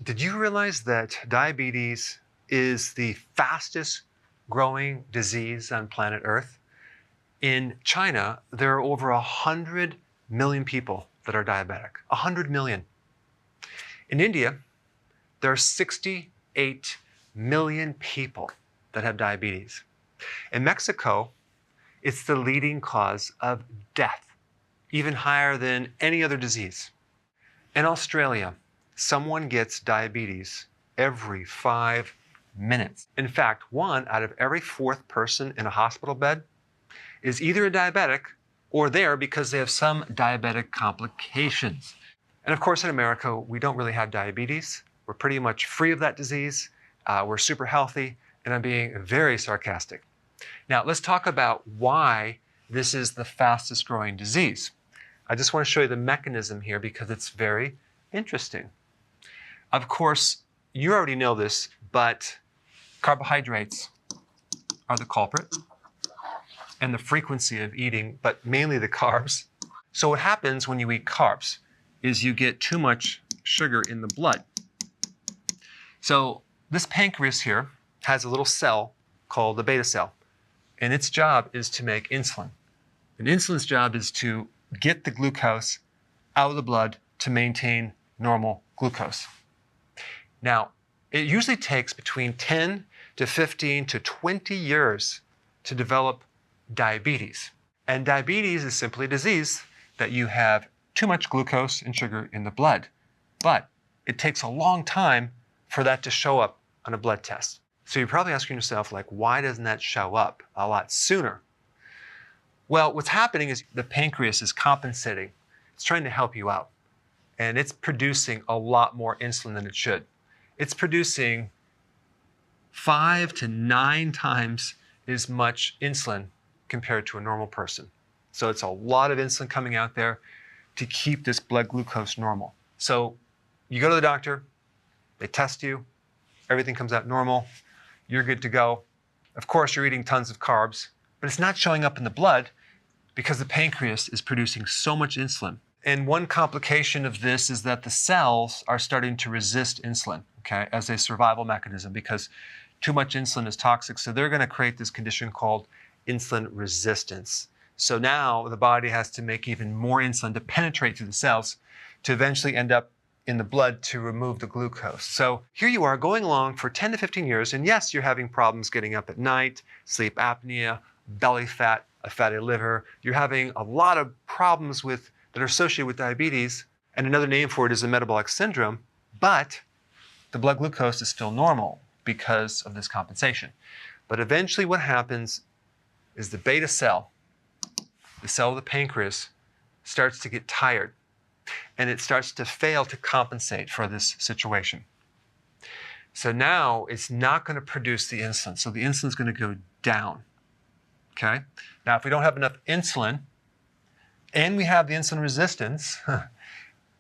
Did you realize that diabetes is the fastest growing disease on planet Earth? In China, there are over 100 million people that are diabetic. 100 million. In India, there are 68 million people that have diabetes. In Mexico, it's the leading cause of death, even higher than any other disease. In Australia, someone gets diabetes every 5 minutes. In fact, 1 out of every 4th person in a hospital bed is either a diabetic or there because they have some diabetic complications. And of course, in America, we don't really have diabetes. We're pretty much free of that disease. We're super healthy, and I'm being very sarcastic. Now, let's talk about why this is the fastest growing disease. I just want to show you the mechanism here because it's very interesting. Of course, you already know this, but carbohydrates are the culprit, and the frequency of eating, but mainly the carbs. So what happens when you eat carbs is you get too much sugar in the blood. So this pancreas here has a little cell called the beta cell, and its job is to make insulin. And insulin's job is to get the glucose out of the blood to maintain normal glucose. Now, it usually takes between 10 to 15 to 20 years to develop diabetes. And diabetes is simply a disease that you have too much glucose and sugar in the blood. But it takes a long time for that to show up on a blood test. So you're probably asking yourself, like, why doesn't that show up a lot sooner? Well, what's happening is the pancreas is compensating. It's trying to help you out. And it's producing a lot more insulin than it should. It's producing 5 to 9 times as much insulin compared to a normal person. So it's a lot of insulin coming out there to keep this blood glucose normal. So you go to the doctor, they test you, everything comes out normal, you're good to go. Of course, you're eating tons of carbs, but it's not showing up in the blood because the pancreas is producing so much insulin. And one complication of this is that the cells are starting to resist insulin, okay, as a survival mechanism because too much insulin is toxic. So they're going to create this condition called insulin resistance. So now the body has to make even more insulin to penetrate through the cells to eventually end up in the blood to remove the glucose. So here you are going along for 10 to 15 years, and yes, you're having problems getting up at night, sleep apnea, belly fat, a fatty liver. You're having a lot of problems that are associated with diabetes, and another name for it is a metabolic syndrome, but the blood glucose is still normal because of this compensation. But eventually what happens is the beta cell, the cell of the pancreas, starts to get tired, and it starts to fail to compensate for this situation. So now it's not going to produce the insulin. So the insulin is going to go down. Okay? Now, if we don't have enough insulin and we have the insulin resistance,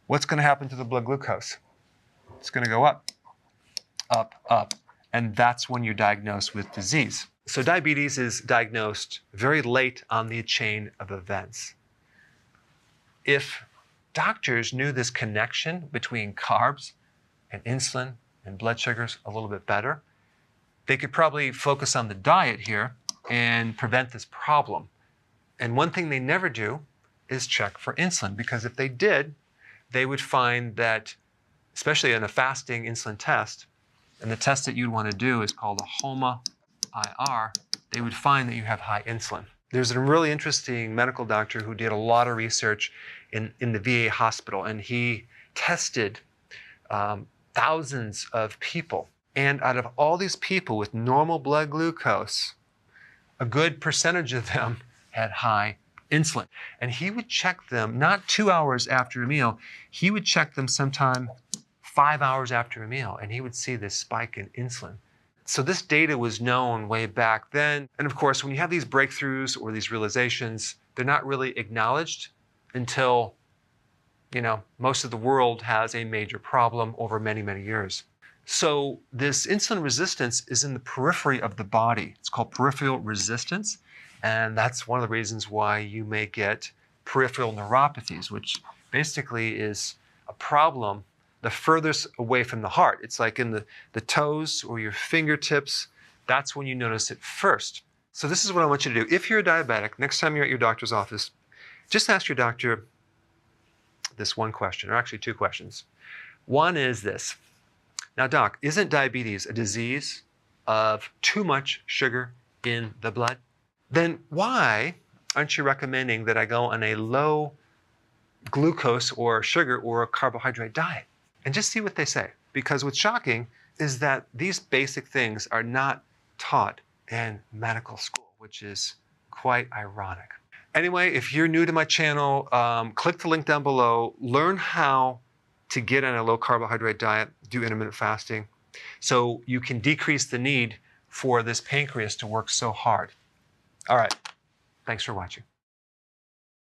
what's going to happen to the blood glucose? It's going to go up, up, up. And that's when you're diagnosed with disease. So diabetes is diagnosed very late on the chain of events. If doctors knew this connection between carbs and insulin and blood sugars a little bit better, they could probably focus on the diet here and prevent this problem. And one thing they never do is check for insulin, because if they did, they would find that, especially in a fasting insulin test, and the test that you'd want to do is called a HOMA-IR, they would find that you have high insulin. There's a really interesting medical doctor who did a lot of research in the VA hospital, and he tested thousands of people. And out of all these people with normal blood glucose, a good percentage of them had high insulin. And he would check them not 2 hours after a meal, he would check them sometime 5 hours after a meal, and he would see this spike in insulin. So this data was known way back then. And of course, when you have these breakthroughs or these realizations, they're not really acknowledged until, most of the world has a major problem over many, many years. So this insulin resistance is in the periphery of the body. It's called peripheral resistance. And that's one of the reasons why you may get peripheral neuropathies, which basically is a problem the furthest away from the heart. It's like in the toes or your fingertips. That's when you notice it first. So this is what I want you to do. If you're a diabetic, next time you're at your doctor's office, just ask your doctor this one question, or actually two questions. One is this. Now, doc, isn't diabetes a disease of too much sugar in the blood? Then why aren't you recommending that I go on a low glucose or sugar or carbohydrate diet? And just see what they say. Because what's shocking is that these basic things are not taught in medical school, which is quite ironic. Anyway, if you're new to my channel, click the link down below. Learn how to get on a low carbohydrate diet, do intermittent fasting, so you can decrease the need for this pancreas to work so hard. All right, thanks for watching.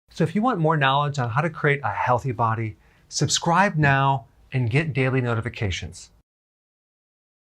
So if you want more knowledge on how to create a healthy body, subscribe now and get daily notifications.